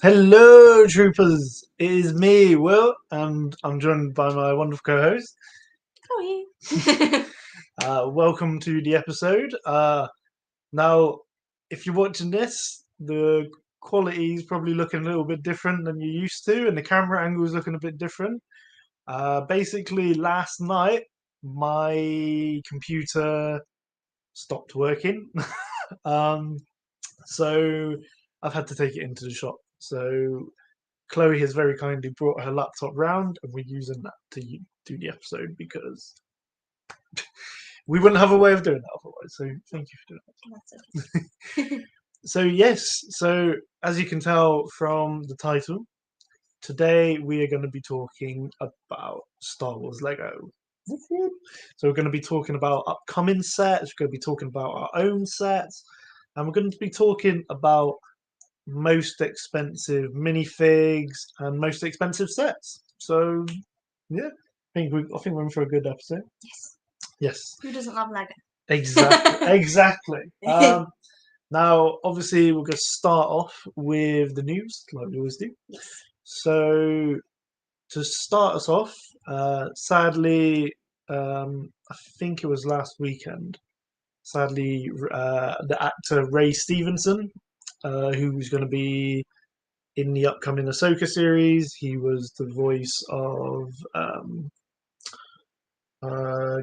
Hello, troopers. It is me, Will, and I'm joined by my wonderful co-host. Chloe. Welcome to the episode. Now, if you're watching this, the quality is probably looking a little bit different than you're used to, and the camera angle is looking a bit different. Basically, last night my computer stopped working, um, so I've had to take it into the shop. So Chloe has very kindly brought her laptop round, and we're using that to do the episode because we wouldn't have a way of doing that otherwise. So thank you for doing that. So yes, so as you can tell from the title, today we are going to be talking about Star Wars Lego. So we're going to be talking about upcoming sets. We're going to be talking about our own sets, and we're going to be talking about most expensive minifigs and most expensive sets. So yeah, I think we're in for a good episode. Yes. Yes, Who doesn't love Lego? exactly. Now, obviously, we're going to start off with the news, like we always do. Yes. So, to start us off, sadly, I think it was last weekend. Sadly, the actor Ray Stevenson, who's going to be in the upcoming Ahsoka series. He was the voice of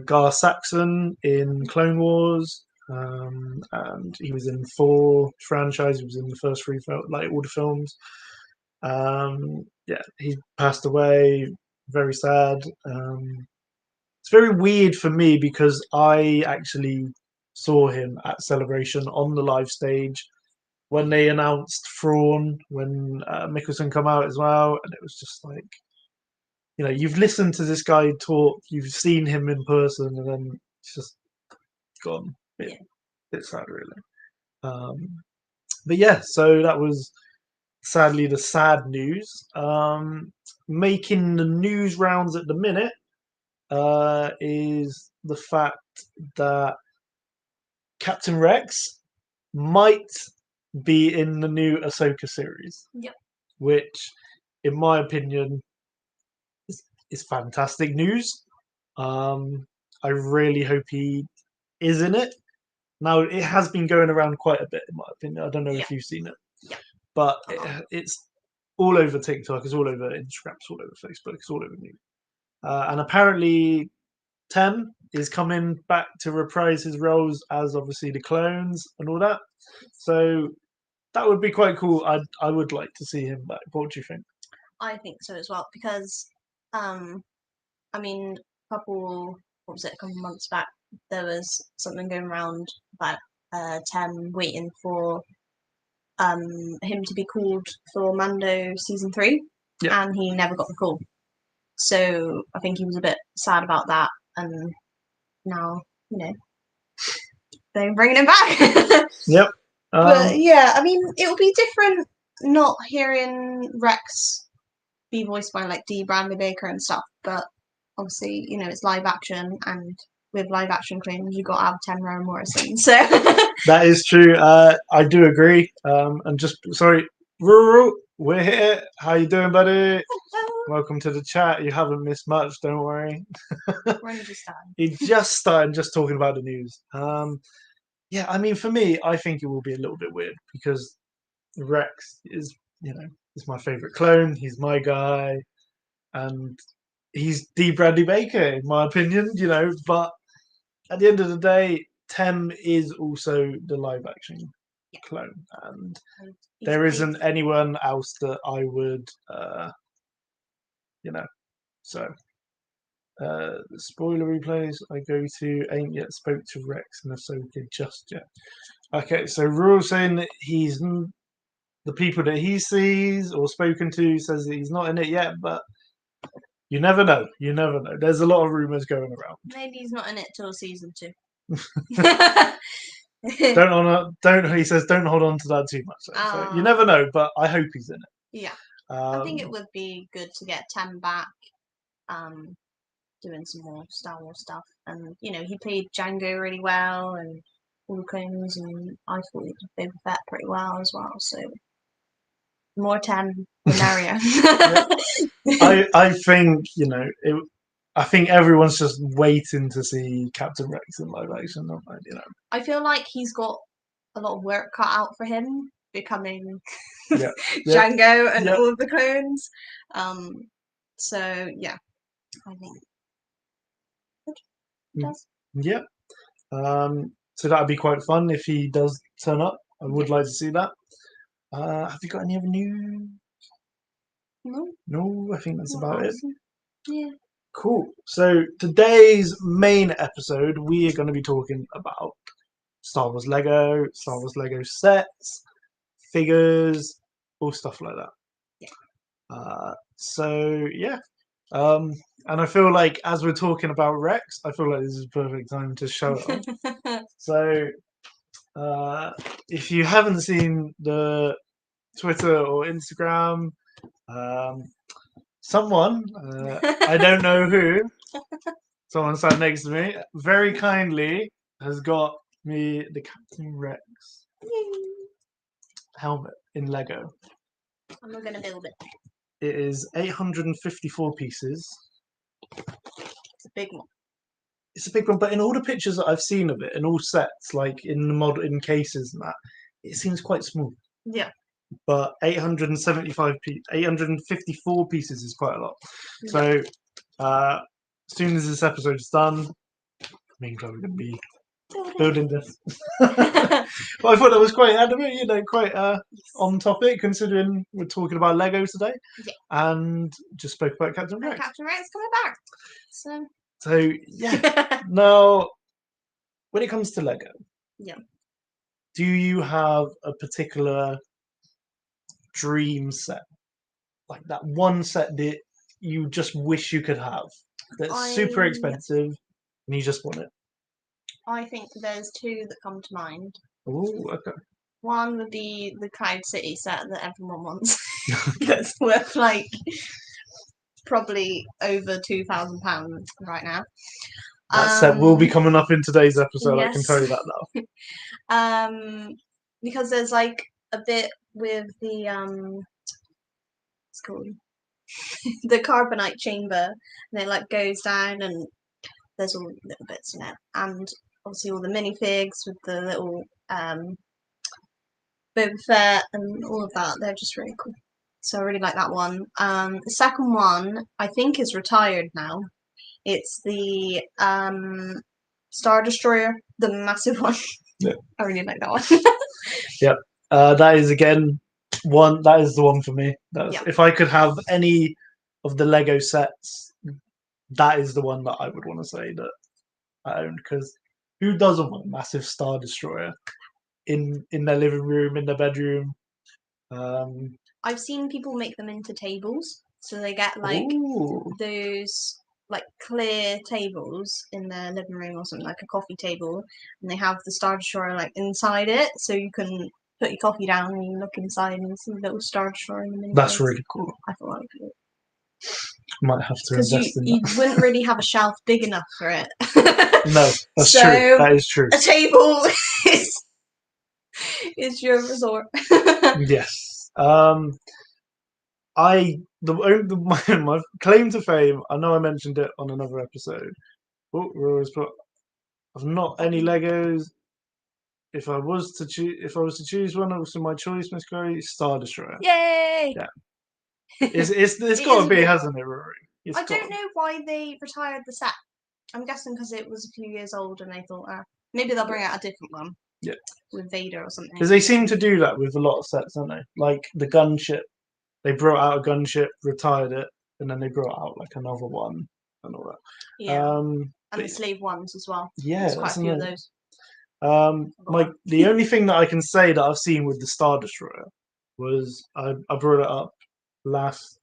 Gar Saxon in Clone Wars, and he was in 4 franchise. He was in the first 3, like all the films. Yeah, he passed away. Very sad. It's very weird for me because I actually saw him at Celebration on the live stage when they announced Thrawn, when Mickelson come out as well, and it was just like, you've listened to this guy talk, you've seen him in person, and then it's just gone. It's sad, really. But yeah, so that was sadly the sad news. Making the news rounds at the minute is the fact that Captain Rex might be in the new Ahsoka series. Yep. Which, in my opinion, is fantastic news. I really hope he is in it. Now, it has been going around quite a bit, in my opinion. I don't know if you've seen it. Yeah. But it's all over TikTok, it's all over Instagram, it's all over Facebook, it's all over me. And apparently, Tem is coming back to reprise his roles as obviously the clones and all that. So that would be quite cool. I would like to see him back. What do you think? I think so as well because, I mean, a couple months back, there was something going around about Tem waiting for him to be called for Mando season 3, Yeah. and he never got the call. So I think he was a bit sad about that, and now they're bringing him back. Yep. But yeah, I mean, it will be different not hearing Rex be voiced by like D. Bradley Baker and stuff, but obviously, it's live action, and with live action clones, you got to have Tamara Morrison. So that is true. I do agree. And just sorry, Ruru, we're here. How you doing, buddy? Welcome to the chat. You haven't missed much. Don't worry. We're only just starting. He just started just talking about the news. Yeah, I mean, for me, I think it will be a little bit weird because Rex is, is my favorite clone. He's my guy, and he's D. Bradley Baker, in my opinion. But at the end of the day, Tem is also the live action clone, and there isn't anyone else that I would, So, the spoiler replays I go to ain't yet spoke to Rex and Ahsoka just yet. Okay, so Rule saying that the people that he sees or spoken to says that he's not in it yet, but you never know. You never know. There's a lot of rumors going around. Maybe he's not in it till season 2. He says don't hold on to that too much. So you never know, but I hope he's in it. Yeah. I think it would be good to get Tem back, doing some more Star Wars stuff. And, he played Django really well, and all the clones, and I thought he did Boba Fett pretty well as well. So, more 10, the merrier. I think I think everyone's just waiting to see Captain Rex in live action. I feel like he's got a lot of work cut out for him becoming Yeah. Django and Yeah. all of the clones. So yeah, I think it does. Yeah. So that'd be quite fun if he does turn up. I would like to see that. Have you got any other news? No. No, I think that's about it. Yeah. Cool. So today's main episode, we are going to be talking about Star Wars Lego sets, figures, all stuff like that. Yeah. So yeah. And I feel like as we're talking about Rex, I feel like this is a perfect time to show it off. So if you haven't seen the Twitter or Instagram, someone, I don't know who, someone sat next to me, very kindly has got me the Captain Rex helmet in Lego. I'm not gonna build it. It is 854 pieces. It's a big one. It's a big one, but in all the pictures that I've seen of it, in all sets, like in the model, in cases and that, it seems quite small. Yeah. But 854 pieces is quite a lot. Yeah. So as soon as this episode is done, me and Chloe are going to be building this. But I thought that was quite anime, quite on topic, considering we're talking about Lego today. Yeah. And just spoke about Captain Rex. Captain Rex coming back. So yeah. Now, when it comes to Lego, do you have a particular dream set, like that one set that you just wish you could have, that's super expensive and you just want it? I think there's two that come to mind. Oh, okay. One would be the Cloud City set that everyone wants. That's worth like probably over £2,000 right now. That set will be coming up in today's episode. Yes. I can tell you that now. Because there's like a bit with the it's called the carbonite chamber, and it like goes down, and there's all little bits in it, and obviously all the minifigs with the little Boba Fett and all of that. They're just really cool. So I really like that one. The second one I think is retired now. It's the Star Destroyer, the massive one. Yeah. I really like that one. Yep. That is again one. That is the one for me. If I could have any of the Lego sets, that is the one that I would want to say that I own, because who doesn't want a massive Star Destroyer in their living room, in their bedroom? I've seen people make them into tables, so they get like those like clear tables in their living room or something, like a coffee table, and they have the Star Destroyer like inside it, so you can put your coffee down and you look inside and see the little Star Destroyer in the middle. That's really cool. I thought that would be good. Might have to invest in that. You wouldn't really have a shelf big enough for it. No, that's true. That is true. A table is your resort. Yes. My claim to fame, I know I mentioned it on another episode. I've not any Legos. If I was to choose one, obviously my choice, Miss Chloe, Star Destroyer. Yay! Yeah. It's got to be, hasn't it, Rory? I don't know why they retired the set. I'm guessing because it was a few years old and they thought, maybe they'll bring out a different one. Yeah. With Vader or something. Because they seem to do that with a lot of sets, don't they? Like the gunship. They brought out a gunship, retired it, and then they brought out like another one and all that. Yeah. And the slave ones as well. Yeah. There's quite a few of those. The only thing that I can say that I've seen with the Star Destroyer was I brought it up last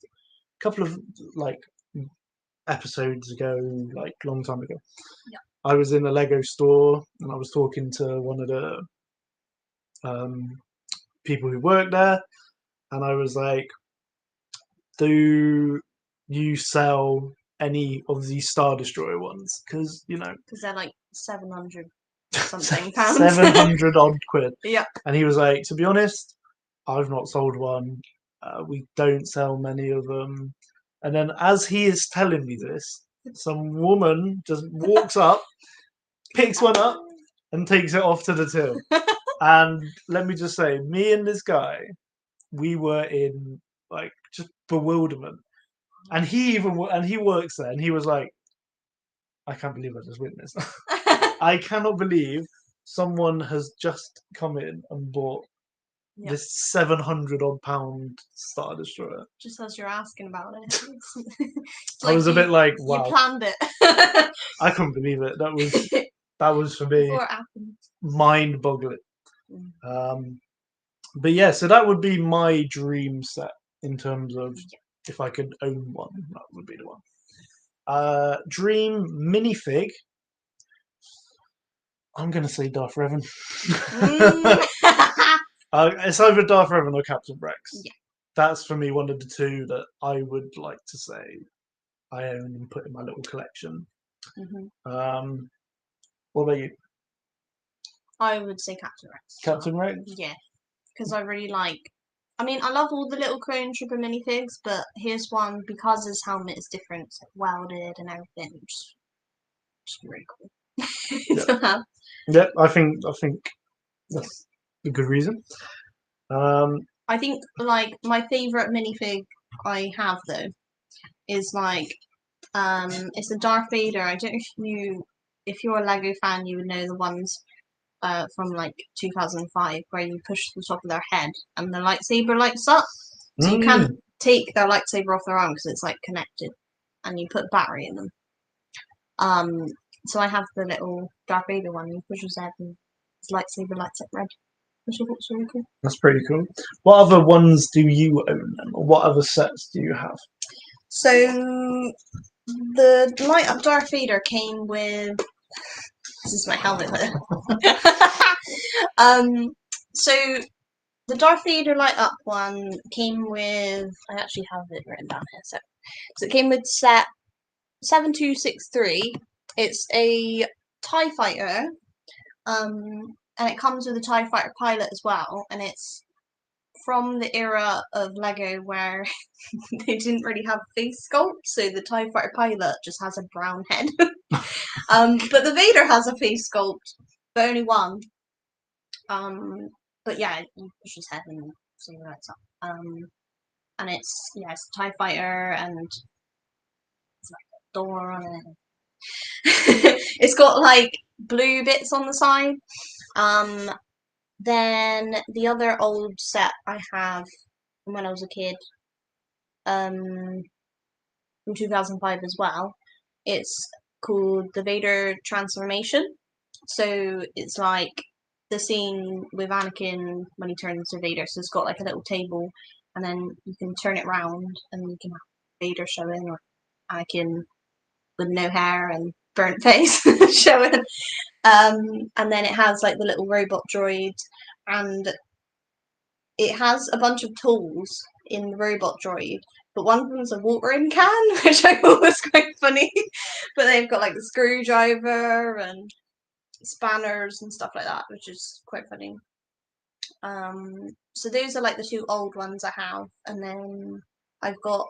couple of like episodes ago, like long time ago. Yeah. I was in a Lego store and I was talking to one of the people who work there, and I was like, do you sell any of these Star Destroyer ones? Because they're like 700 something pounds. 700 odd quid. Yeah. And he was like, to be honest, I've not sold one, We don't sell many of them. And then as he is telling me this, some woman just walks up, picks one up, and takes it off to the till. And let me just say, me and this guy, we were in like just bewilderment. And he works there, and he was like, I can't believe I just witnessed. I cannot believe someone has just come in and bought Yep. this 700 odd pound Star Destroyer. Just as you're asking about it. It's I was a bit like, you wow, planned it. I couldn't believe it. That was for me Before it happened. mind-boggling. Mm. But yeah, so that would be my dream set in terms of if I could own one, that would be the one. Dream minifig. I'm gonna say Darth Revan. It's either Darth Revan or Captain Rex. Yeah. That's for me one of the two that I would like to say I own and put in my little collection. What about you? I would say Captain Rex. Captain Rex? Yeah, because I really like. I mean, I love all the little Clone Trooper minifigs, but here's one because his helmet is different, it's like welded and everything. Just really cool to have. Yeah, I think that's a good reason. I think like my favorite minifig I have though is like it's a Darth Vader. I don't know if you're a Lego fan, you would know the ones from like 2005 where you push the top of their head and the lightsaber lights up. So you can't take their lightsaber off their arm because it's like connected, and you put battery in them. So I have the little Darth Vader one. You push his head and his lightsaber lights up red, which I thought was really cool. That's pretty cool. What other ones do you own, then? Or what other sets do you have? So the light up Darth Vader came with. This is my helmet. So the Darth Vader light up one came with. I actually have it written down here. So it came with set 7263. It's a TIE fighter. And it comes with a TIE fighter pilot as well, and it's from the era of Lego where they didn't really have face sculpt, so the TIE fighter pilot just has a brown head. But the Vader has a face sculpt, but only one. But yeah, you push his head and see what it's up. And it's a TIE fighter, and it's like a door on it. It's got like blue bits on the side. Then the other old set I have from when I was a kid, from 2005 as well. It's called the Vader Transformation. So it's like the scene with Anakin when he turns into Vader. So it's got like a little table, and then you can turn it round, and you can have Vader showing, or Anakin with no hair and burnt face showing. And then it has like the little robot droid, and it has a bunch of tools in the robot droid, but one of them's a watering can, which I thought was quite funny. But they've got like the screwdriver and spanners and stuff like that, which is quite funny. So those are like the two old ones I have, and then I've got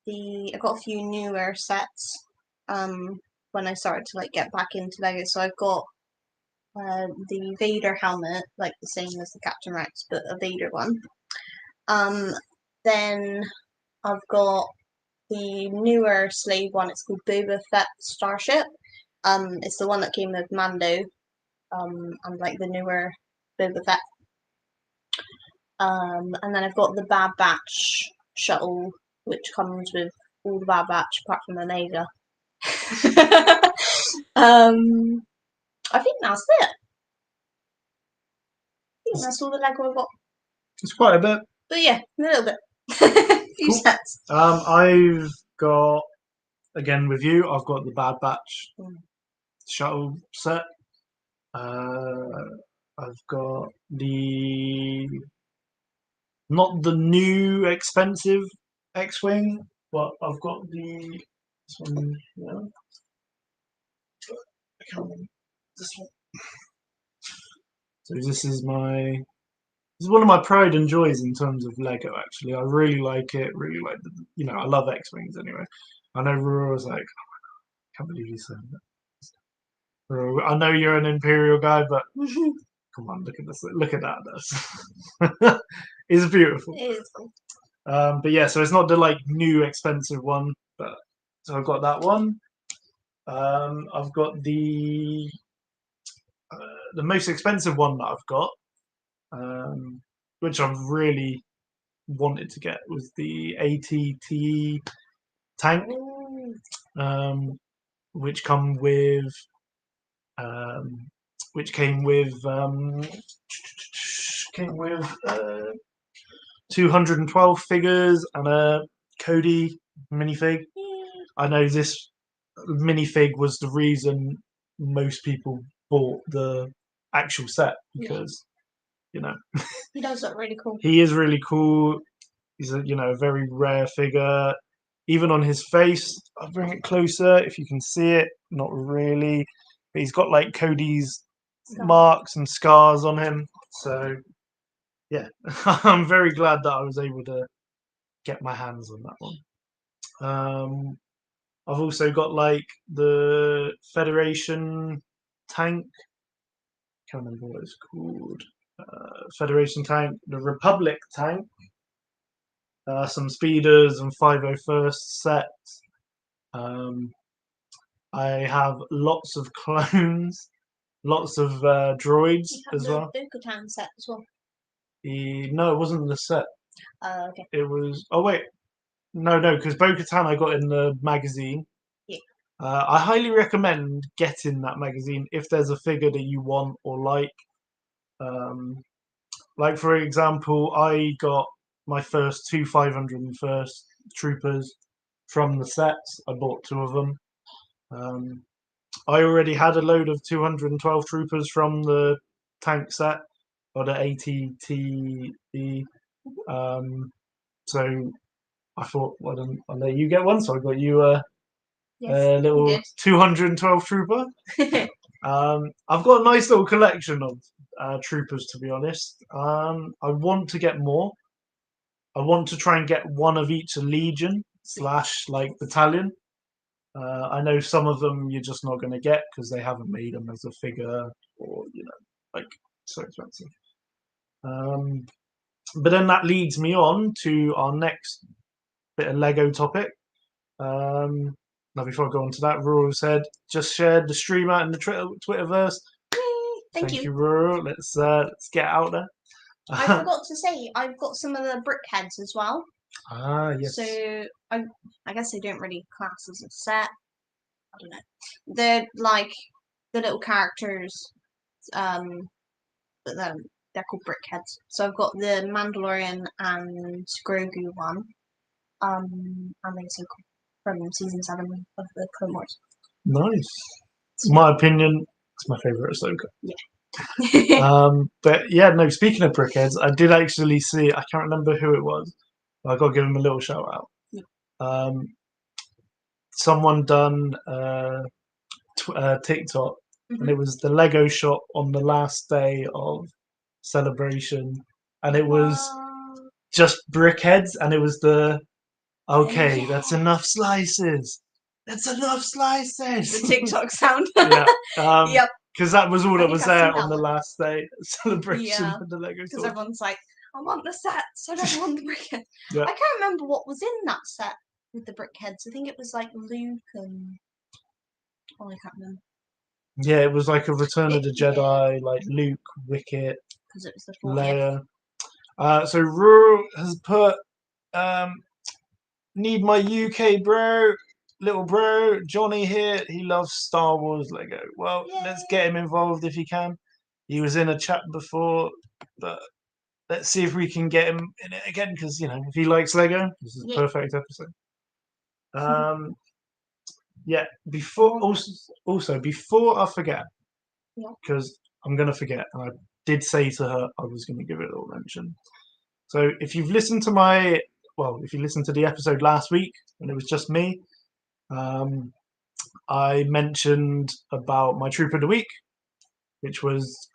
a few newer sets. When I started to like get back into Lego, so I've got the Vader helmet, like the same as the Captain Rex, but a Vader one. Then I've got the newer slave one. It's called Boba Fett Starship. It's the one that came with Mando, and like the newer Boba Fett. And then I've got the Bad Batch shuttle, which comes with all the Bad Batch apart from Omega. I think that's it. I think that's all the Lego I've got. It's quite a bit. But yeah, a little bit. A few sets. I've got, again with you, I've got the Bad Batch shuttle set. I've got not the new expensive X-Wing, but I've got this one here. This one. So this is it's one of my pride and joys in terms of Lego. Actually, I really like it. Really like I love X-wings anyway. I know Rura was like, I can't believe you said that. Rura, I know you're an Imperial guy, but come on, look at this. Look at that. It's beautiful. It is cool. But yeah, so it's not the like new expensive one, but so I've got that one. I've got the most expensive one that I've got, which I've really wanted to get, was the ATT tank, Ooh. which come with um, which came with 212 figures and a Cody minifig. I know this minifig was the reason most people bought the actual set because you know He does look really cool. he is really cool. He's a very rare figure. Even on his face, I'll bring it closer if you can see it. Not really, but he's got like Cody's marks and scars on him. So yeah, I'm very glad that I was able to get my hands on that one. I've also got like the Federation tank. Can't remember what it's called. Federation tank, the Republic tank, some speeders and 501st sets. I have lots of clones, lots of droids You have as the well. Bo-Katan set as well. No, it wasn't the set. Okay. It was. Oh wait, no, because Bo-Katan I got in the magazine. Yeah. I highly recommend getting that magazine if there's a figure that you want or like. Like for example, I got my first two 501st troopers from the sets. I bought two of them. I already had a load of 212 troopers from the tank set or the ATTE. So I thought, well, then I'll let you get one. So I got you a little 212 trooper. I've got a nice little collection of troopers, to be honest. I want to get more. I want to try and get one of each legion / like battalion. I know some of them you're just not going to get because they haven't made them as a figure, or like so expensive. But then that leads me on to our next bit of Lego topic. Now, before I go on to that, Rural said just shared the stream out in the Twitterverse. Thank you, Rural. Let's get out there. I forgot to say, I've got some of the brick heads as well. Yes. So I guess they don't really class as a set. I don't know. They're like the little characters, but they're called brick heads. So I've got the Mandalorian and Grogu one, and also from season 7 of the Clone Wars. Nice. My opinion, it's my favorite Ahsoka. Yeah. But yeah, no. Speaking of brickheads, I did actually see. I can't remember who it was. But I got to give him a little shout out. Yeah. Someone done TikTok, and it was the Lego shop on the last day of celebration, and it was just brickheads, and it was okay, that's enough slices. That's enough slices. The TikTok sound. Yeah. Yep. Because that was all that was there on the one. last day celebration Yeah. for the Lego Because store. everyone's like, I want the sets, I don't want the brickheads. Yeah. I can't remember what was in that set with the brickheads. I think it was like Luke and I can't remember. Yeah, it was like a Return of the Jedi, like Luke, Wicket, because it was the 40th. Leia. So Rural has put need my UK bro, little bro, Johnny here. He loves Star Wars Lego. Well, let's get him involved if he can. He was in a chat before, but let's see if we can get him in it again because if he likes Lego, this is a perfect episode. Yeah. Before before I forget, because I'm gonna forget, and I did say to her I was gonna give it a little mention. So if you've listened to if you listened to the episode last week when it was just me, I mentioned about my Trooper of the Week, which was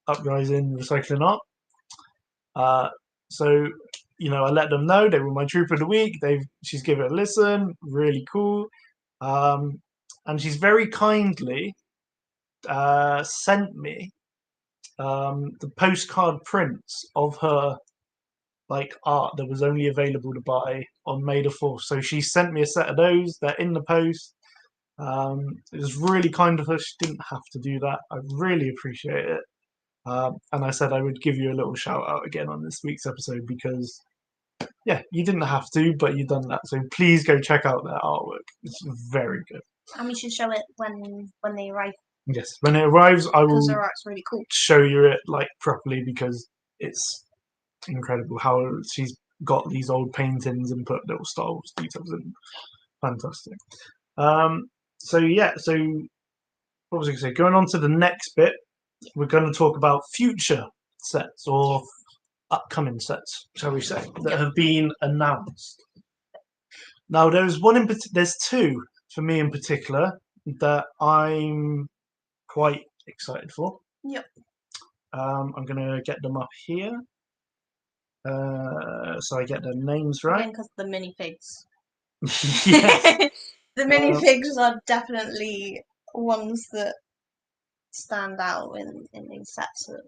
Uprising Recycling Art. So I let them know they were my Trooper of the Week. She's given it a listen, really cool, and she's very kindly sent me the postcard prints of her art that was only available to buy on May the 4th. So she sent me a set of those. They're in the post. It was really kind of her. She didn't have to do that. I really appreciate it. And I said I would give you a little shout out again on this week's episode because, yeah, you didn't have to, but you've done that. So please go check out their artwork. It's very good. And we should show it when they arrive. Yes, when it arrives, I Because will their art's really cool. show you it properly because it's incredible how she's got these old paintings and put little Star Wars details in. Fantastic. So what was I going to say? Going on to the next bit, we're going to talk about future sets or upcoming sets, shall we say, that have been announced. Now, there's two for me in particular that I'm quite excited for. Yep. I'm going to get them up here. So I get their names right. Because the minifigs. Yes. The minifigs are definitely ones that stand out in these sets. That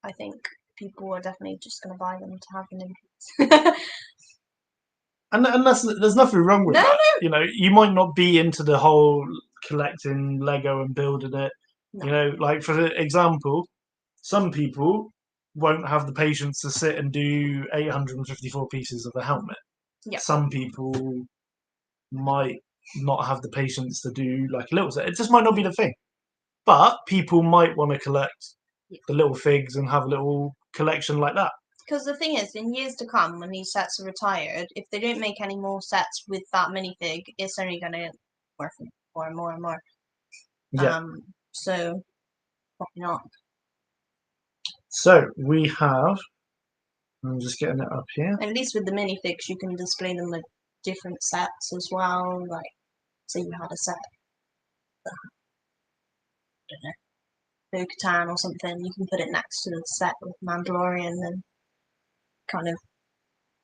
I think people are definitely just going to buy them to have the minifigs. And there's nothing wrong with that. No. You might not be into the whole collecting Lego and building it. No. Like for example, some people won't have the patience to sit and do 854 pieces of a helmet. Yep. Some people might not have the patience to do like a little set. It just might not be the thing. But people might want to collect the little figs and have a little collection like that. Because the thing is, in years to come, when these sets are retired, if they don't make any more sets with that minifig, it's only going to worth more and more and more. Yeah. So, probably not. So, we have... I'm just getting it up here. At least with the minifigs, you can display them with different sets as well. Like, say you had a set, I don't know, Bo-Katan or something, you can put it next to the set with Mandalorian and kind of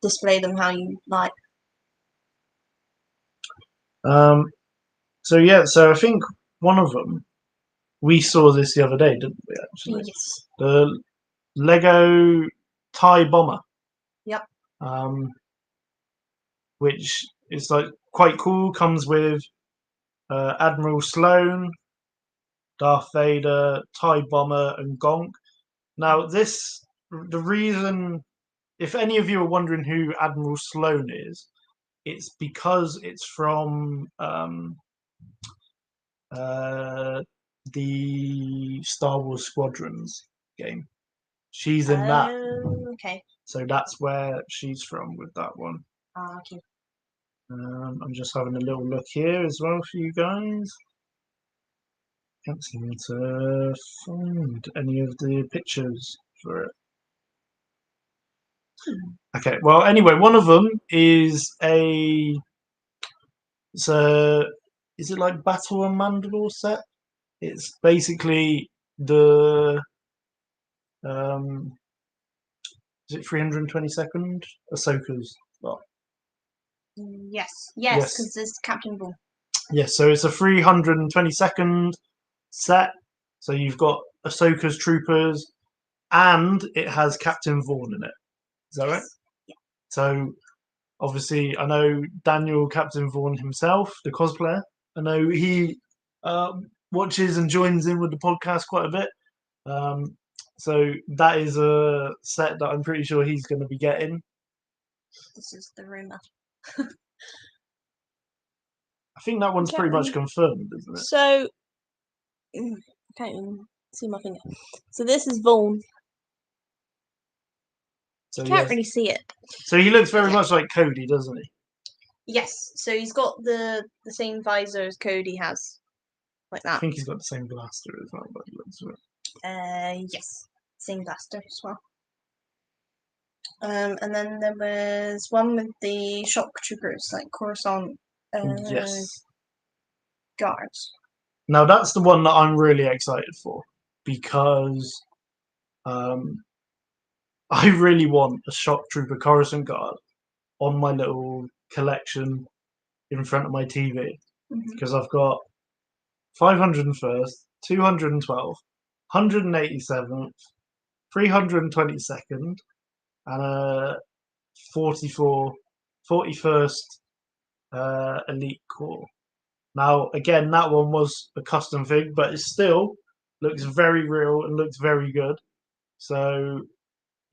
display them how you like. So I think one of them, we saw this the other day, didn't we, actually? Yes. The Lego TIE Bomber. Yep. Which is quite cool, comes with Admiral Sloane, Darth Vader, TIE Bomber, and Gonk. Now, the reason, if any of you are wondering who Admiral Sloane is, it's because it's from the Star Wars Squadrons game. She's in that. Okay. So that's where she's from with that one. Okay. I'm just having a little look here as well for you guys. Can't seem to find any of the pictures for it. Okay, well, anyway, one of them is is it like Battle of Mandalore set? It's basically the is it 322nd Ahsoka's lot? Yes, because there's Captain Bull. Yes, so it's a 322nd set. So you've got Ahsoka's troopers, and it has Captain Vaughn in it. Is that right? Yeah. So obviously, I know Daniel Captain Vaughn himself, the cosplayer. I know he watches and joins in with the podcast quite a bit. So that is a set that I'm pretty sure he's going to be getting. This is the rumor. I think that one's pretty much confirmed, isn't it? So, I can't even see my finger. So this is Vaughn. So You can't really see it. So he looks very much like Cody, doesn't he? Yes. So he's got the same visor as Cody has, like that. I think he's got the same blaster as well, but it looks yes, same blaster as well. And then there was one with the shock troopers, like Coruscant yes. guards. Now that's the one that I'm really excited for because I really want a Shock Trooper Coruscant Guard on my little collection in front of my TV because I've got 501st, 212th, 187th, 322nd, and a 41st Elite Corps. Now, again, that one was a custom fig, but it still looks very real and looks very good. So,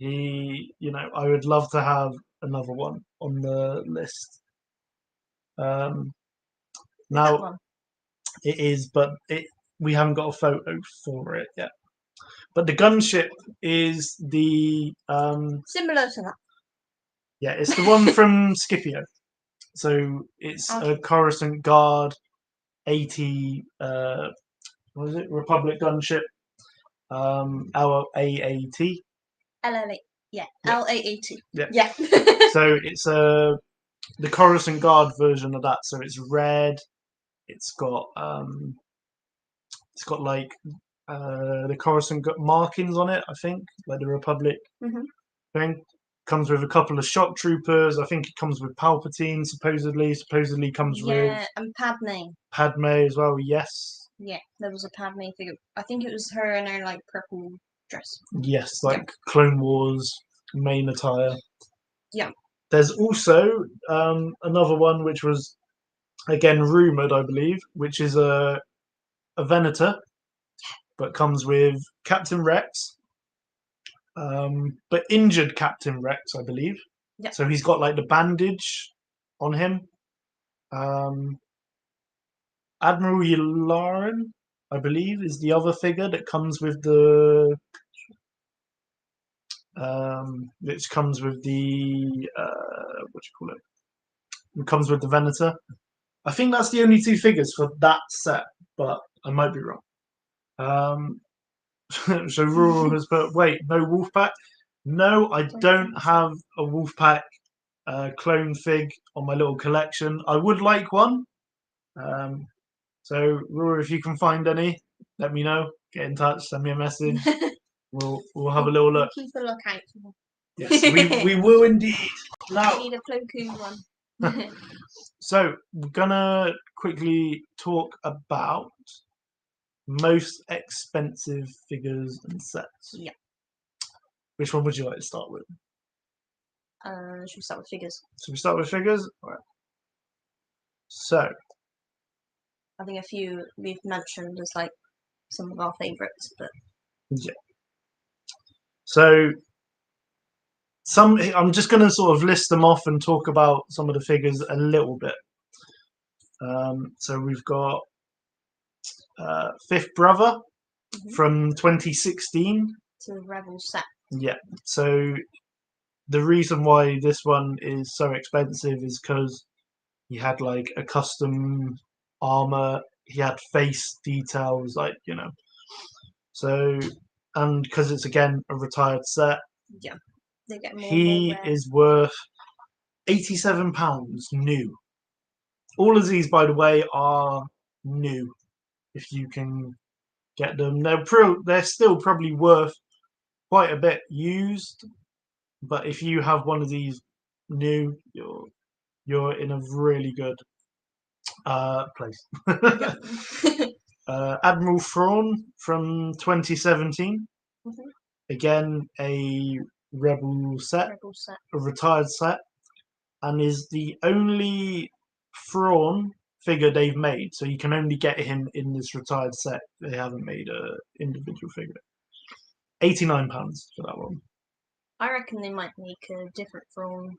I would love to have another one on the list. Now, it is, but we haven't got a photo for it yet. But the gunship is the similar to that. Yeah, it's the one from Scipio. So it's a Coruscant Guard 80 what is it? Republic gunship. LAAT. LLA. Yeah. LAAT. Yeah. Yeah. So it's the Coruscant Guard version of that. So it's red. It's got like the Coruscant markings on it, I think, like the Republic thing. Comes with a couple of shock troopers. I think it comes with Palpatine, supposedly. Supposedly comes with and Padme. Padme as well. Yes. Yeah, there was a Padme figure. I think it was her in her like purple dress. Yes, like Clone Wars main attire. Yeah. There's also another one which was again rumored, I believe, which is a Venator, but comes with Captain Rex. But injured Captain Rex, I believe. Yeah. So he's got like the bandage on him. Admiral Yularen, I believe, is the other figure that comes with the which comes with the what do you call it? It comes with the Venator. I think that's the only two figures for that set, but I might be wrong. So Rural has put, wait, no Wolfpack? No, I don't have a Wolfpack clone fig on my little collection. I would like one. So Rural, if you can find any, let me know. Get in touch, send me a message. We'll have a little look. Keep a lookout for them. Yes, we will indeed. Now, we need a Plo Koon one. So we're gonna quickly talk about most expensive figures and sets. Yeah. Which one would you like to start with? Should we start with figures? So we start with figures. All right. So I think a few we've mentioned as like some of our favourites, but yeah. So I'm just going to sort of list them off and talk about some of the figures a little bit. So we've got Fifth Brother from 2016. It's a Rebel set. Yeah. So the reason why this one is so expensive is because he had like a custom armor. He had face details, like, you know. So, and because it's again a retired set. Yeah. They get more he is worth £87 new. All of these, by the way, are new. If you can get them, they're still probably worth quite a bit used. But if you have one of these new, you're in a really good place. Admiral Thrawn from 2017. Again, a Rebel set, a retired set, and is the only Thrawn figure they've made. So you can only get him in this retired set. They haven't made a individual figure. £89 for that one. I reckon they might make a different Thrawn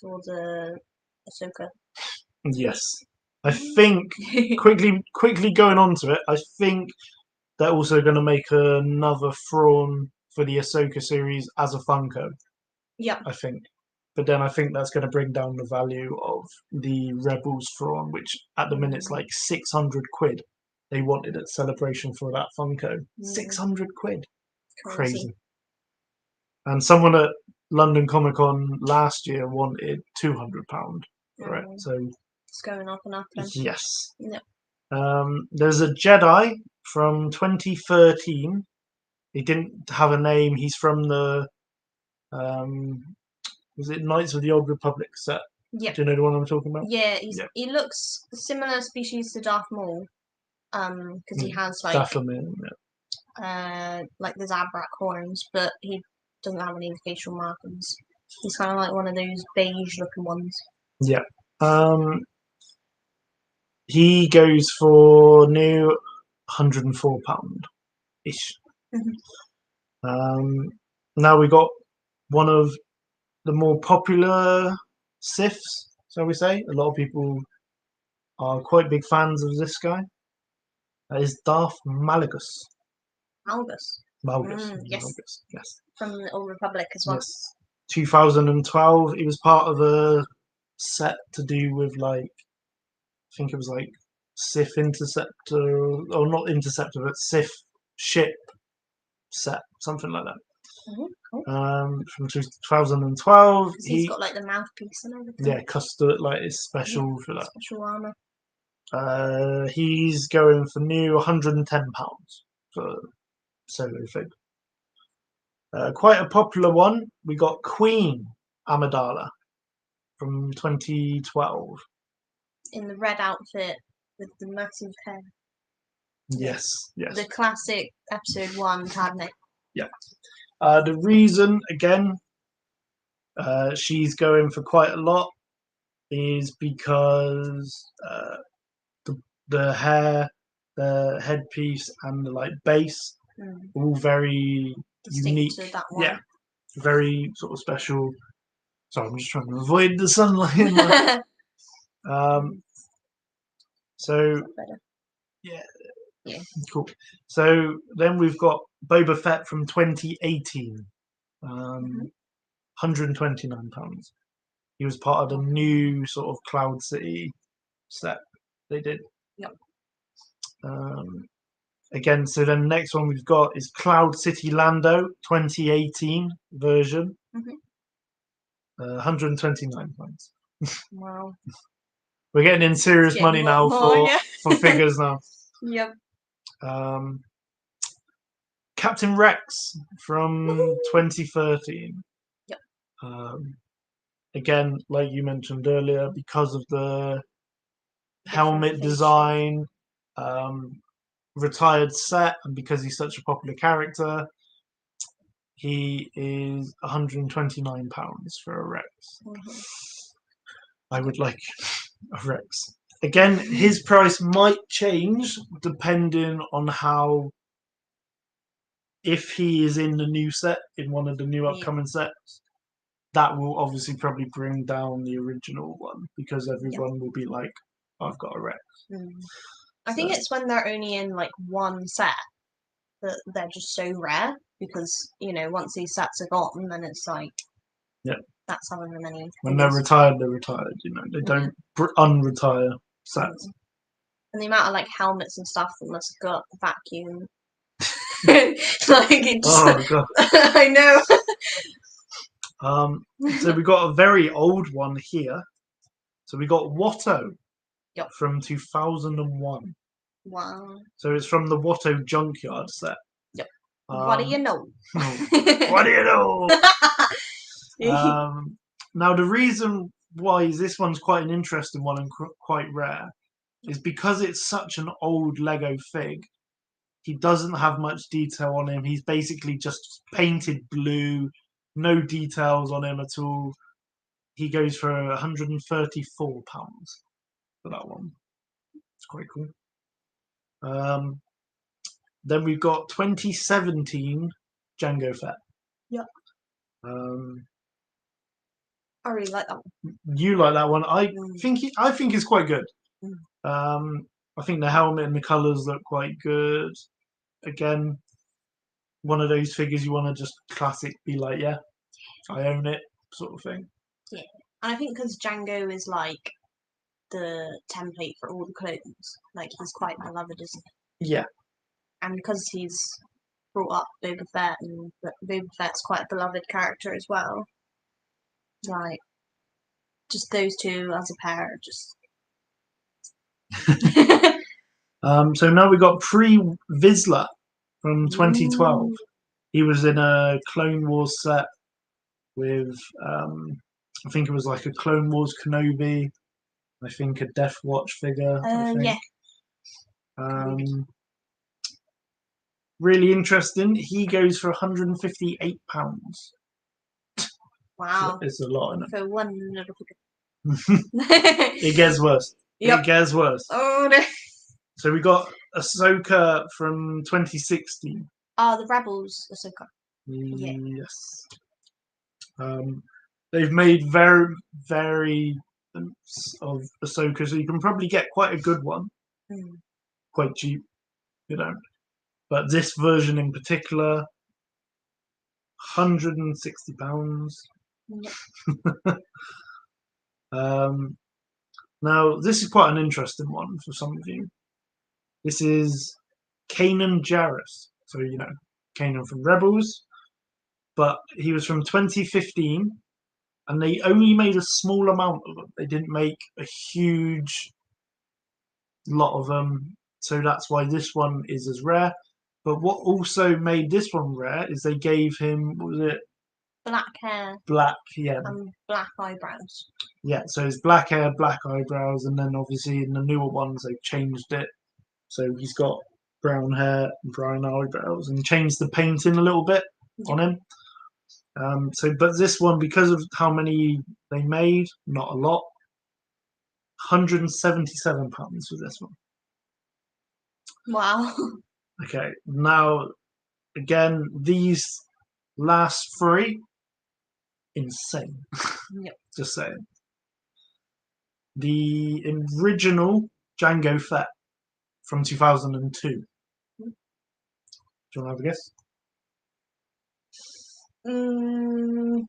for the Ahsoka. Yes. I think, quickly going on to it, I think they're also going to make another Thrawn for the Ahsoka series as a Funko. Yeah. I think. But then I think that's going to bring down the value of the Rebels Thrawn, which at the minute is like 600 quid. They wanted at Celebration for that Funko. 600 quid. Crazy. And someone at London Comic Con last year wanted £200 for it. So it's going up and up. Then. Yes. Yeah. There's a Jedi from 2013. He didn't have a name. He's from the Was it Knights of the Old Republic set? Yeah. Do you know the one I'm talking about? Yeah, Yeah. he looks similar species to Darth Maul. Because he has like Dathomir, like the Zabrak horns, but he doesn't have any facial markings. He's kind of like one of those beige-looking ones. Yeah. He goes for new £104 ish. Now we got one of the more popular Siths, shall we say? A lot of people are quite big fans of this guy. That is Darth Malgus. Malgus. Yes. Malgus, yes. From the Old Republic as well. Yes. 2012. He was part of a set to do with like, I think it was like Sith Interceptor, or not Interceptor, but Sith ship set, something like that. Cool. From 2012. He's got like the mouthpiece and everything. Yeah, custom, like it's special for that. Special armor. He's going for new £110 for solo fig. Quite a popular one. We got Queen Amidala from 2012. In the red outfit with the massive hair. Yes, yes. The classic episode 1 Padme. Yeah. The reason, again, she's going for quite a lot is because the hair, the headpiece, and the like base, all very distinct unique. To that one. Yeah, very sort of special. Sorry, I'm just trying to avoid the sunlight. So yeah, cool. So then we've got Boba Fett from 2018, £129. He was part of the new sort of Cloud City set they did. Yep. Again, so then the next one we've got is Cloud City Lando 2018 version. £129. Wow. We're getting in serious money now for figures now. Yep. Captain Rex from 2013. Yep. Again, like you mentioned earlier, because of the helmet design, retired set, and because he's such a popular character, he is £129 for a Rex. I would like a Rex. Again, his price might change depending on how, if he is in the new set, in one of the new upcoming sets, that will obviously probably bring down the original one, because everyone will be like, I've got a Rex. I think it's when they're only in like one set that they're just so rare, because, you know, once these sets are gone, then it's like, that's however many. When they're retired, they're retired, you know, they don't unretire sets. And the amount of like helmets and stuff that must have got vacuum. Like it just, oh god. I know. So we got a very old one here. So we got Watto from 2001. Wow. So it's from the Watto Junkyard set. Yep. What do you know? What do you know? Now the reason why this one's quite an interesting one and quite rare is because it's such an old Lego fig. He doesn't have much detail on him. He's basically just painted blue, no details on him at all. He goes for £134 for that one. It's quite cool. Then we've got 2017 Jango Fett. Yeah. I really like that one. You like that one? I think it's quite good. I think the helmet and the colours look quite good. Again, one of those figures you want to just classic be like, yeah, I own it, sort of thing. Yeah, and I think because Jango is like the template for all the clones, like he's quite beloved, isn't he? Yeah. And because he's brought up Boba Fett, and Boba Fett's quite a beloved character as well. Like, just those two as a pair, just. So now we got Pre Vizsla from 2012. He was in a Clone Wars set with I think it was like a Clone Wars Kenobi. I think a Death Watch figure. I think. Yeah. Really interesting. He goes for £158. Wow. It's a lot, isn't For one little it? It gets worse. Yep. It gets worse. Oh no. So we got Ahsoka from 2016. Oh, the Rebels Ahsoka. Yeah. Yes. They've made variants of Ahsoka, so you can probably get quite a good one, quite cheap, you know. But this version in particular, £160. Yep. Now, this is quite an interesting one for some of you. This is Kanan Jarrus. So, you know, Kanan from Rebels. But he was from 2015, and they only made a small amount of them. They didn't make a huge lot of them. So that's why this one is as rare. But what also made this one rare is they gave him, what was it? Black hair. Black, yeah. And black eyebrows. Yeah, so it's black hair, black eyebrows, and then obviously in the newer ones they've changed it. So he's got brown hair and brown eyebrows and changed the painting a little bit on him. But this one, because of how many they made, not a lot, £177 for this one. Wow. Okay, now again, these last three, insane. Yep. Just saying. The original Jango Fett from 2002. Do you want to have a guess? £200.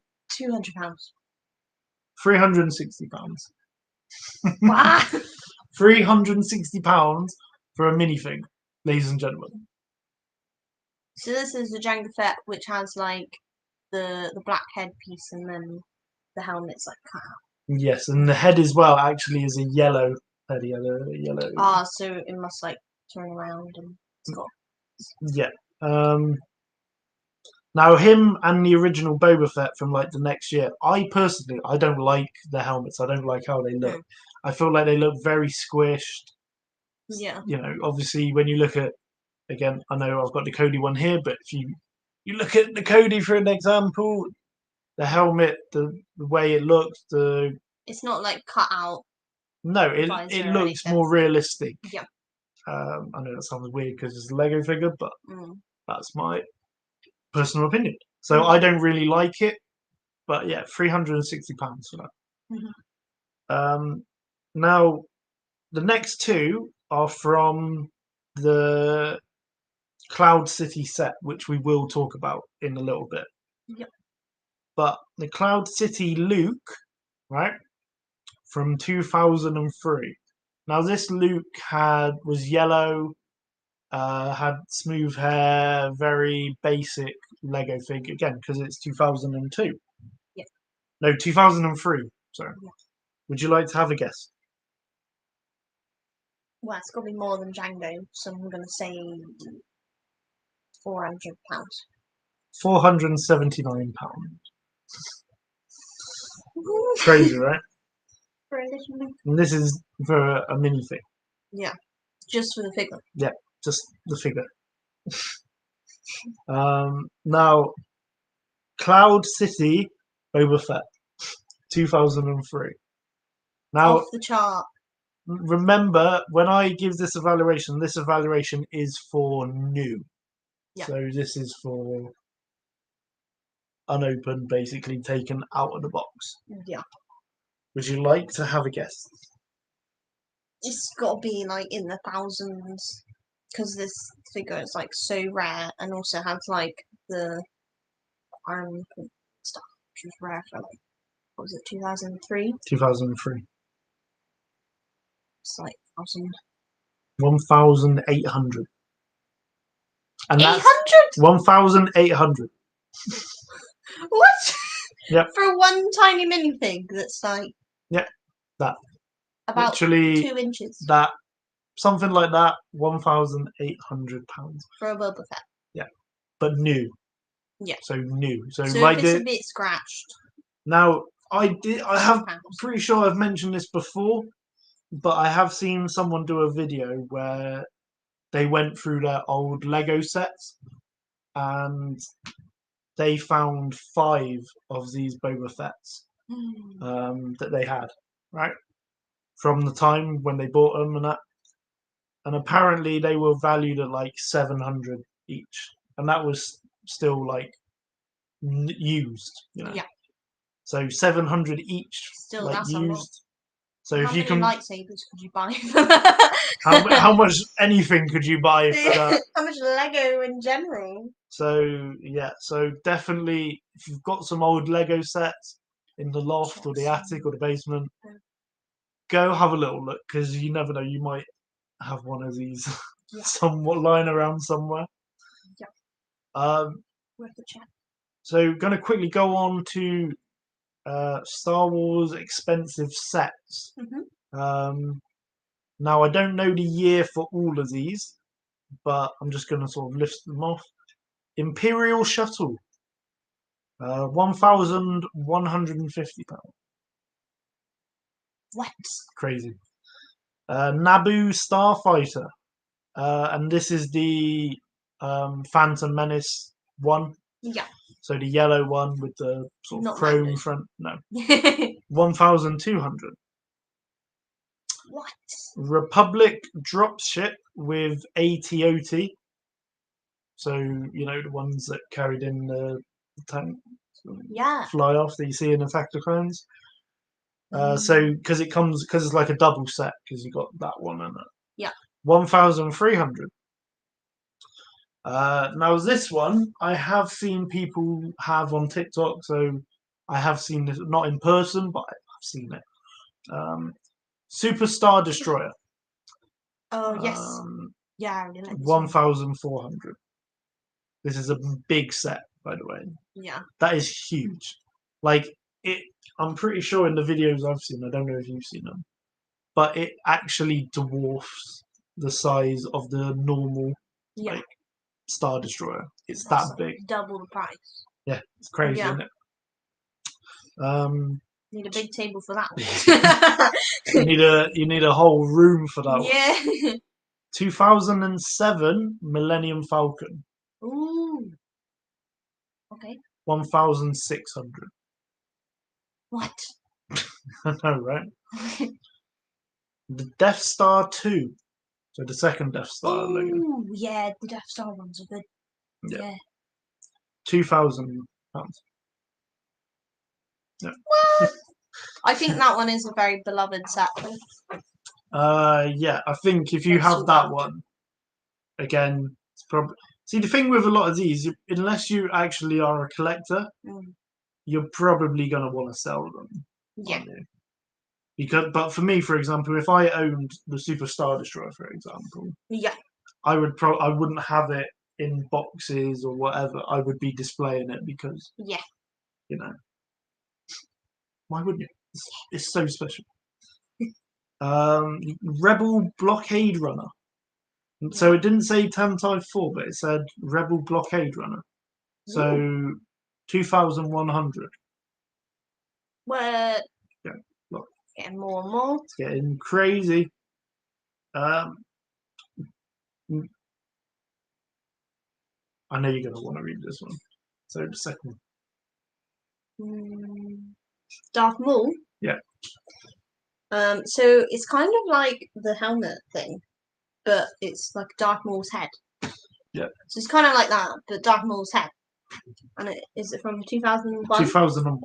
£360. Wow. £360 for a minifig, ladies and gentlemen. So this is the Jango Fett, which has like the black headpiece and then the helmet's like cut out. Yes, and the head as well actually is a yellow head, yellow. Ah, so it must like turn around and it's got. Yeah. Now him and the original Boba Fett from like the next year. I personally, I don't like the helmets. I don't like how they look. I feel like they look very squished. Yeah. You know, obviously when you look at, again, I know I've got the Cody one here, but if you look at the Cody for an example, the helmet, the way it looks, it's not like cut out. No, it looks more realistic. Yeah. I know that sounds weird because it's a Lego figure, but that's my personal opinion. So I don't really like it, but yeah, £360 for that. Now, the next two are from the Cloud City set, which we will talk about in a little bit. Yep. But the Cloud City Luke, right, from 2003. Now this Luke was yellow, had smooth hair, very basic Lego figure again because it's 2002. Yeah. No, 2003. Sorry. Yeah. Would you like to have a guess? Well, it's got to be more than Jango, so I'm going to say £400. £479. Crazy, right? And this is for a minifig. Yeah, just for the figure. Yeah, just the figure. Now, Cloud City Boba Fett, 2003. Now, off the chart. Remember, when I give this evaluation is for new. Yeah. So this is for unopened, basically taken out of the box. Yeah. Would you like to have a guess? It's got to be like in the thousands because this figure is like so rare and also has like the iron stuff, which was rare for like, what was it, 2003? 2003. It's like 1,000. 1,800. And 800? 1,800. What? Yep. For one tiny minifig that's like. Yeah, that. About literally 2 inches. That. Something like that. £1,800. For a Boba Fett. Yeah. But new. Yeah. So new. So, So like if it's a bit scratched, now, I have £12. pretty sure I've mentioned this before, but I have seen someone do a video where they went through their old Lego sets and they found 5 of these Boba Fett's that they had, right? From the time when they bought them and that. And apparently they were valued at like 700 each. And that was still like used, you know. Yeah. So 700 each, Still, like that's a lot. used. So How if you many can, lightsabers could you buy? how much anything could you buy for that? How much Lego in general? So yeah, so definitely if you've got some old Lego sets in the loft or the attic or the basement, go have a little look because you never know, you might have one of these somewhat lying around somewhere. Yeah. Worth a check. So going to quickly go on to Star Wars expensive sets. Now I don't know the year for all of these, but I'm just going to sort of list them off. Imperial Shuttle, £1,150. What? Crazy. Naboo Starfighter, and this is the Phantom Menace one. Yeah. So the yellow one with the sort of Not chrome landed. front. No. 1,200. What? Republic dropship with ATOT. So you know the ones that carried in the tank. Yeah. Fly off that you see in Attack of the Clones. So because it's like a double set because you got that one and that. Yeah. 1,300. Now this one I have seen people have on TikTok, so I have seen this not in person, but I've seen it. Super Star Destroyer. Oh yes. Yeah, I really like this 1,400. This is a big set, by the way. Yeah. That is huge. Like it, I'm pretty sure in the videos I've seen, I don't know if you've seen them, but it actually dwarfs the size of the normal like Star Destroyer. It's That's that big. Double the price. Yeah, it's crazy, Yeah. isn't it? Need a big table for that one. you need a whole room for that one. Yeah. 2007 Millennium Falcon. Ooh. Okay. 1,600. What? I know, right? The Death Star 2. So the second Death Star. Ooh, yeah, the Death Star ones are good. Yeah. £2,000. Yeah. What? I think that one is a very beloved set. Yeah, I think if you have that one, again, it's probably. See, the thing with a lot of these, unless you actually are a collector, you're probably going to want to sell them. Yeah. But for me, for example, if I owned the Super Star Destroyer, for example, I wouldn't have it in boxes or whatever. I would be displaying it because, you know, why wouldn't you? It's so special. Rebel Blockade Runner. So it didn't say Tantive 4, but it said Rebel Blockade Runner. So 2,100. What? Yeah, look. Getting more and more. It's getting crazy. I know you're going to want to read this one. So the second one. Darth Maul? Yeah. So it's kind of like the helmet thing, but it's like Darth Maul's head. Yeah. So it's kind of like that, but Darth Maul's head. And is it from 2001? 2001.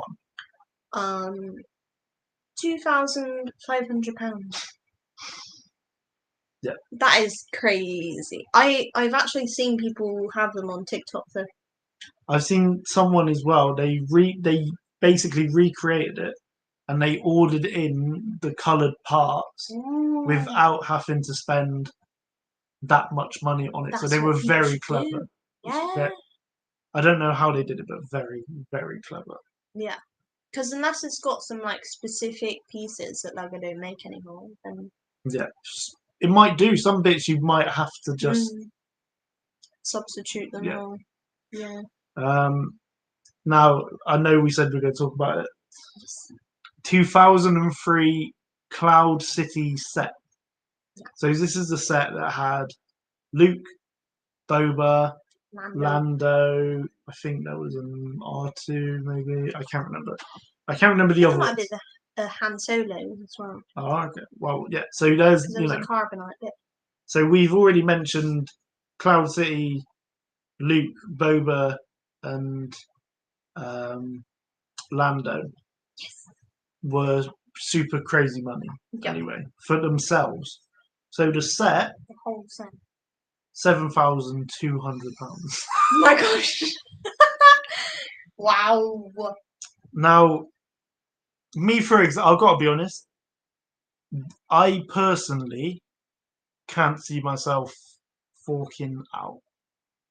£2,500. Yeah. That is crazy. I've actually seen people have them on TikTok though. I've seen someone as well. They basically recreated it, and they ordered in the coloured parts without having to spend that much money on it. So they were very clever. Yeah. I don't know how they did it, but very, very clever. Yeah. Because unless it's got some like specific pieces that Lego don't make anymore, then it might do some bits. You might have to just substitute them all. Yeah. Now I know we said we're going to talk about it. 2003 Cloud City set. So this is the set that had Luke, Boba, Lando. I think there was an R2, maybe. I can't remember. I can't remember the That other might ones. be the Han Solo as well. Oh, okay. Well, yeah. So there's, Because there was a carbonite bit. So we've already mentioned Cloud City, Luke, Boba, and Lando were super crazy money anyway for themselves. So the set, The whole set. £7,200. Oh my gosh. Wow. Now, me for example, I've got to be honest. I personally can't see myself forking out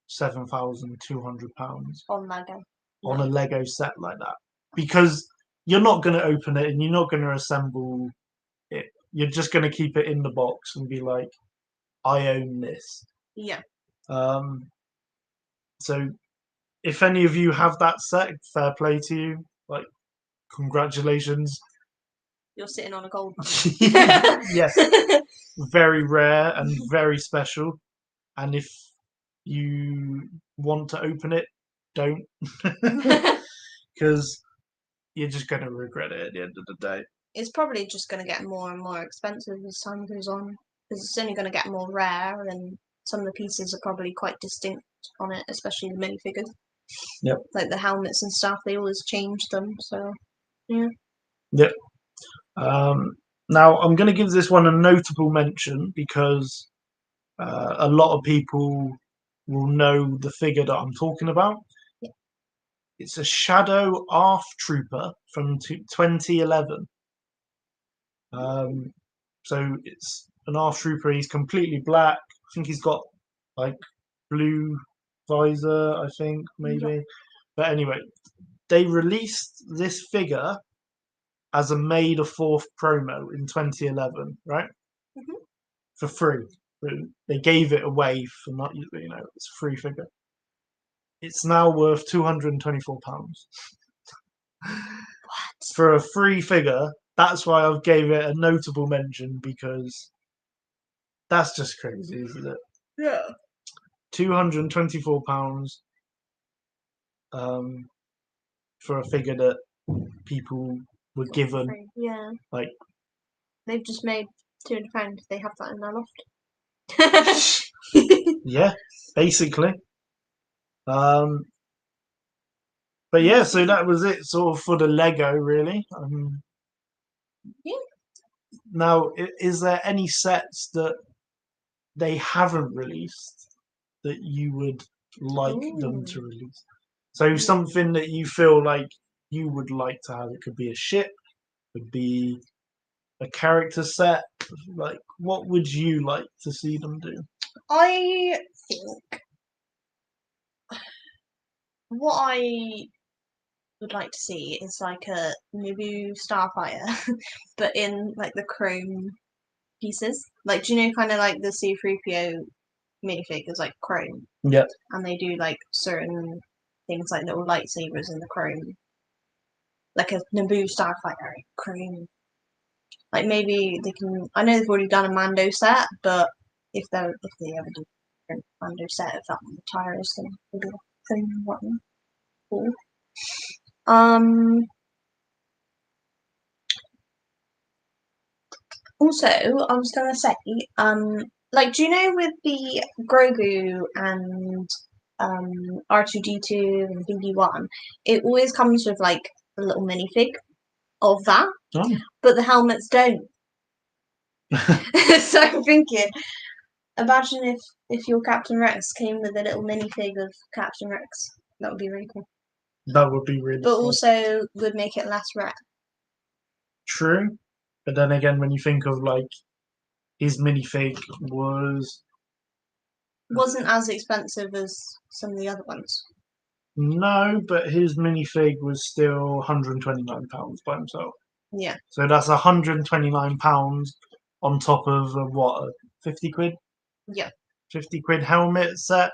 £7,200 On Lego. on a Lego set like that, because you're not going to open it and you're not going to assemble it. You're just going to keep it in the box and be like, I own this. Yeah. So if any of you have that set, fair play to you. Like, congratulations. You're sitting on a gold mine. Yes. Very rare and very special. And if you want to open it, don't. Because you're just going to regret it at the end of the day. It's probably just going to get more and more expensive as time goes on. Because it's only going to get more rare, and some of the pieces are probably quite distinct on it, especially the minifigures. Yep. Like the helmets and stuff, they always change them. So, yeah. Yep. Now, I'm going to give this one a notable mention because a lot of people will know the figure that I'm talking about. Yeah. It's a Shadow ARF Trooper from 2011. So it's an ARF Trooper. He's completely black. I think he's got like blue visor, I think, maybe. Yeah. But anyway, they released this figure as a May the 4th promo in 2011, right? Mhm. For free. They gave it away for not, it's a free figure. It's now worth £224. What? For a free figure. That's why I've gave it a notable mention, because that's just crazy, isn't it? Yeah. £224 for a figure that people were given. Yeah. Like, they've just made £200. They have that in their loft. yeah, basically. But yeah, so that was it, sort of for the Lego, really. Yeah. Now, is there any sets that they haven't released that you would like them to release? So something that you feel like you would like to have. It could be a ship, could be a character set. Like, what would you like to see them do? I think what I would like to see is like a Naboo Starfighter, but in like the chrome pieces. Like, do you know, kind of like the C-3PO minifig is like chrome, Yep. and they do like certain things like little lightsabers in the chrome, like a Naboo Starfighter chrome. Like, maybe they can. I know they've already done a Mando set, but if they ever do a Mando set, if that one retires, then maybe a chrome one. Cool. Also, I was gonna say, like, do you know with the Grogu and R2D2 and BD1, it always comes with like a little minifig of that, but the helmets don't. So I'm thinking, imagine if your Captain Rex came with a little minifig of Captain Rex. That would be really cool. That would be really But cool. also would make it less rare. True. But then again, when you think of like his minifig wasn't as expensive as some of the other ones. No, but his minifig was still £129 by himself. Yeah. So that's £129 on top of what, 50 quid? Yeah. 50 quid helmet set.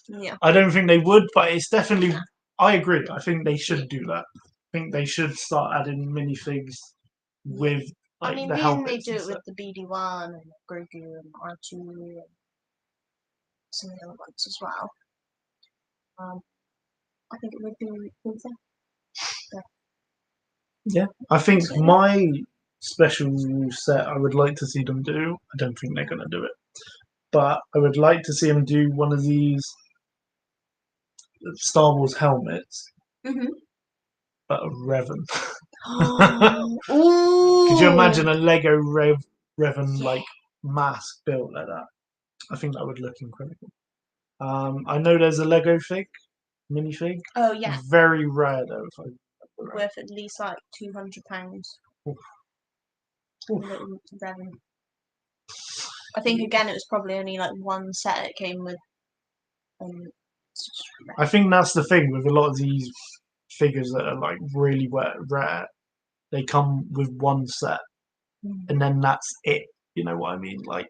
Yeah. I don't think they would, but it's definitely. I agree. I think they should do that. I think they should start adding minifigs with I like mean, the being they helmets do and it stuff. with the BD1 and Grogu and R2 and some of the other ones as well. I think it would be cool thing. Yeah, I think Yeah. my special set I would like to see them do. I don't think they're going to do it, but I would like to see them do one of these Star Wars helmets, Mm-hmm. but a Revan. Ooh. Could you imagine a Lego Revan Yeah. like mask built like that? I think that would look incredible. I know there's a Lego minifig. Oh yeah, Very rare though. If I remember right. worth at least like £200. Oof. Little Revan. I think again it was probably only like one set it came with. I think that's the thing with a lot of these figures that are like really rare. They come with one set, and then that's it. You know what I mean? Like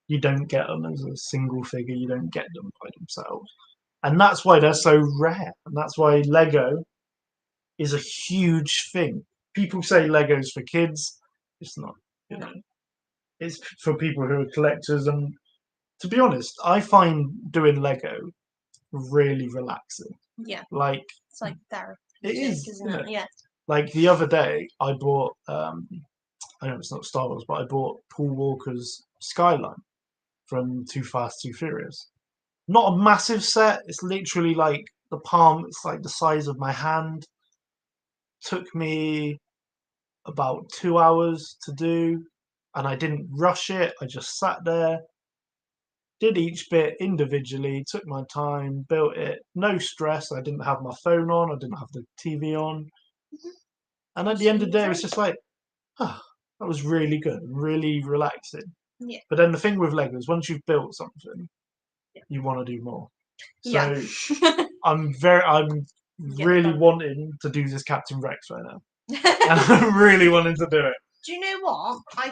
you don't get them as a single figure. You don't get them by themselves, and that's why they're so rare. And that's why Lego is a huge thing. People say Legos for kids. It's not. You know, it's for people who are collectors. And to be honest, I find doing Lego really relaxing. Yeah. Like it's like therapy. it is, isn't it? Yeah. Like the other day, I bought. I know it's not Star Wars, but I bought Paul Walker's Skyline from Too Fast, Too Furious. Not a massive set. It's literally like the palm. It's like the size of my hand. Took me about 2 hours to do, and I didn't rush it. I just sat there, did each bit individually, took my time, built it. No stress. I didn't have my phone on. I didn't have the TV on. And at the end of the day, it was just like, oh, that was really good, really relaxing. Yeah. But then the thing with Legos, once you've built something, you want to do more. So Yeah. I'm really wanting to do this Captain Rex right now. And Do I'm really wanting to do it. you know what? I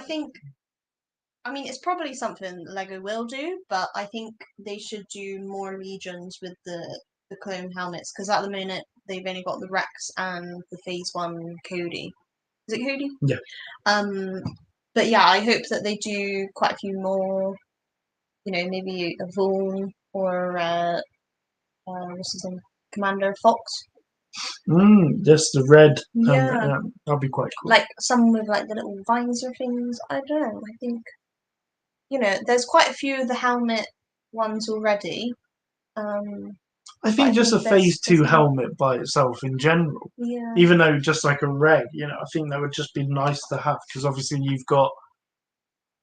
mean, it's probably something Lego will do, but I think they should do more Legions with the clone helmets, because at the minute they've only got the Rex and the Phase 1 Cody. Is it Cody? Yeah. But yeah, I hope that they do quite a few more, maybe a Vaughn or what's his name? Commander Fox. Just the red Yeah. helmet. Yeah, that'll be quite cool. Like some with like the little visor things. I don't know. I think there's quite a few of the helmet ones already. I think just a Phase 2 there's helmet by itself in general, Yeah. even though just like a red, I think that would just be nice to have, because obviously you've got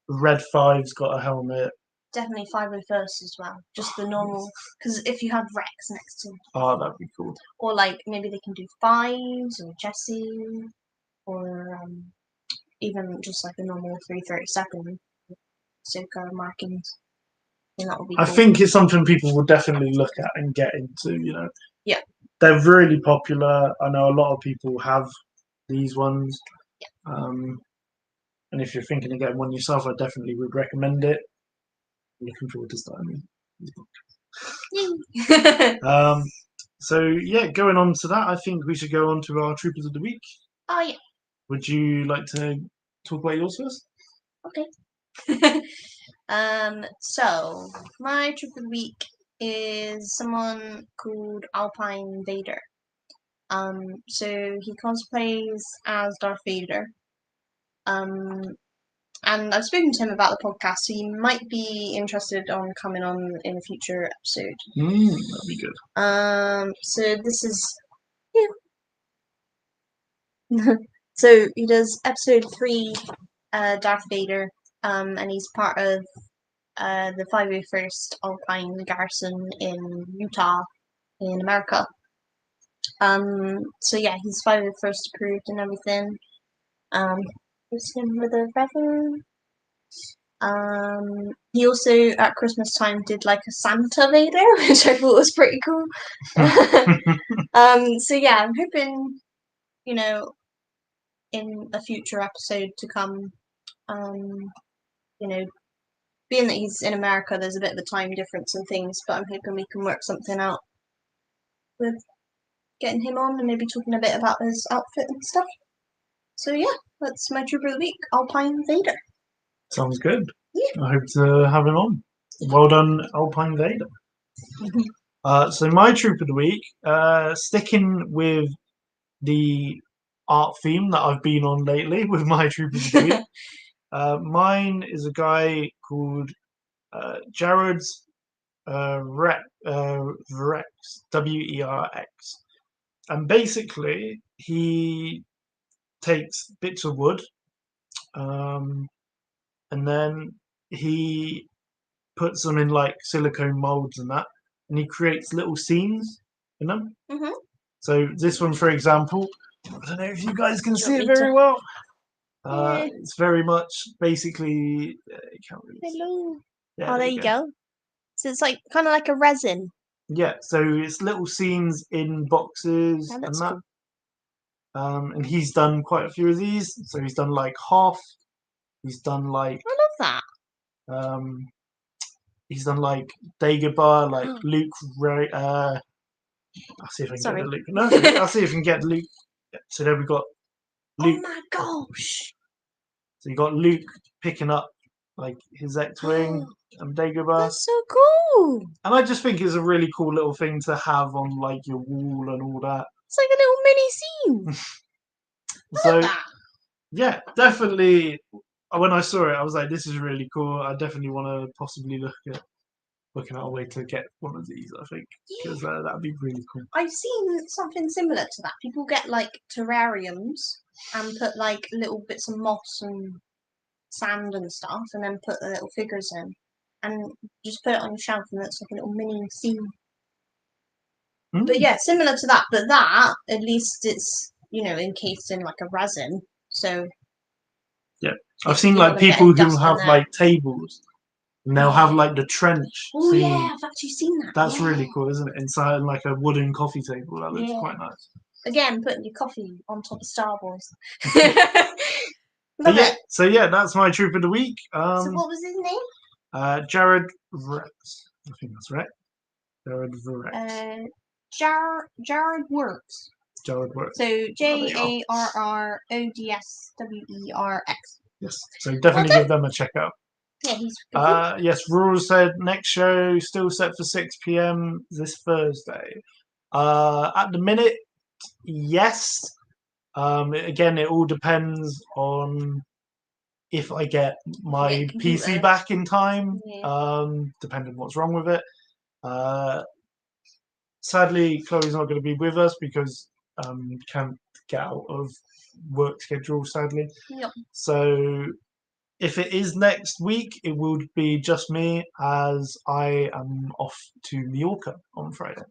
Red 5's got a helmet. Definitely 501st as well. Just the normal, because if you have Rex next to him. Oh, that'd be cool. Or like maybe they can do 5s or Jesse, or even just like a normal 332nd Ahsoka markings. And that would be cool. I think it's something people will definitely look at and get into. Yeah. They're really popular. I know a lot of people have these ones. Yeah. And if you're thinking of getting one yourself, I definitely would recommend it. I'm looking forward to starting it. So yeah, going on to that, I think we should go on to our Troopers of the Week. Oh yeah. Would you like to talk about yours first? Okay. So my Trooper of the Week is someone called Alpine Vader. So he cosplays as Darth Vader. And I've spoken to him about the podcast, so he might be interested on coming on in a future episode. That'd be good. So this is so he does episode 3, Darth Vader, and he's part of the 501st Alpine Garrison in Utah, in America. So yeah, he's 501st approved and everything. Here's him with a Revan. He also at Christmas time did like a Santa Vader, which I thought was pretty cool. So yeah, I'm hoping, in a future episode to come, being that he's in America, there's a bit of a time difference and things, but I'm hoping we can work something out with getting him on and maybe talking a bit about his outfit and stuff. So yeah, that's my trooper of the week, Alpine Vader. Sounds good. Yeah. I hope to have him on. Well done, Alpine Vader. So my troop of the week, sticking with the art theme that I've been on lately with my troop of the week. Mine is a guy called Jared Verex, Werx, and basically he takes bits of wood, and then he puts them in like silicone molds and that, and he creates little scenes in them. Mhm. So this one, for example, I don't know if you guys can Do you see want it me very to- well. Yeah. It's very much basically. You can't really see. Hello. Yeah, Oh, there you go. So it's like kind of like a resin. Yeah, so it's little scenes in boxes That and looks that. cool. And he's done quite a few of these. So he's done like Hoth. He's done like I love that. he's done like Dagobah, like Luke. I'll see if I can Sorry. get the Luke. No, I'll see if I can get Luke. So there we got Luke. Oh my gosh. So you got Luke picking up like his X-wing and Dagobah. That's so cool. And I just think it's a really cool little thing to have on like your wall and all that. It's like a little mini scene. I So love that. yeah, definitely. When I saw it, I was like, "This is really cool." I definitely want to possibly looking at a way to get one of these. I think because that'd be really cool. I've seen something similar to that. People get like terrariums and put like little bits of moss and sand and stuff, and then put the little figures in, and just put it on your shelf, and it's like a little mini scene. But yeah, similar to that. But that at least it's encased in like a resin. So yeah, I've seen you're like not gonna get people any who dust in have there. like tables, and they'll have like the trench. Oh scene. yeah, I've actually seen that. That's yeah. really cool, isn't it? Inside like a wooden coffee table, that looks Yeah. quite nice. Again, putting your coffee on top of Star Wars. But Love yeah, it. so yeah, that's my troop of the week. So what was his name? Jared Verex. I think that's right. Jared Verex. Jared Works. Jared Verex. So there you JARRODSWERX. Yes, so definitely give them a check out. Yeah, he's good. Yes, Rural said next show still set for 6 p.m. this Thursday. At the minute, yes. Again, it all depends on if I get my Yeah, PC computer. back in time. Yeah. Depending on what's wrong with it. Sadly, Chloe's not going to be with us because can't get out of work schedule. Sadly. Yep. So if it is next week, it will be just me as I am off to Mallorca on Friday.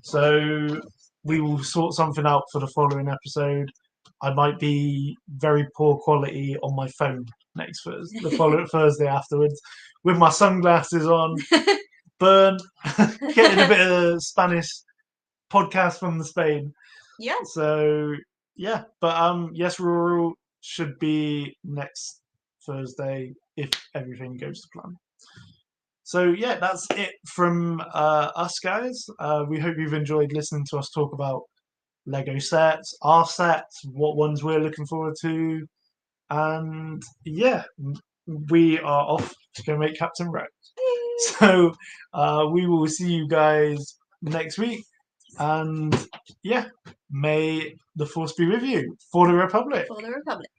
So we will sort something out for the following episode. I might be very poor quality on my phone next Thursday, the following Thursday afterwards, with my sunglasses on, burnt, getting a bit of Spanish podcast from Spain. Yeah. So yeah, but yes, Rural should be next Thursday if everything goes to plan. So yeah, that's it from us guys. We hope you've enjoyed listening to us talk about Lego sets, our sets, what ones we're looking forward to, and yeah, we are off to go make Captain Rex. So we will see you guys next week, and yeah, may the force be with you. For the Republic. For the Republic.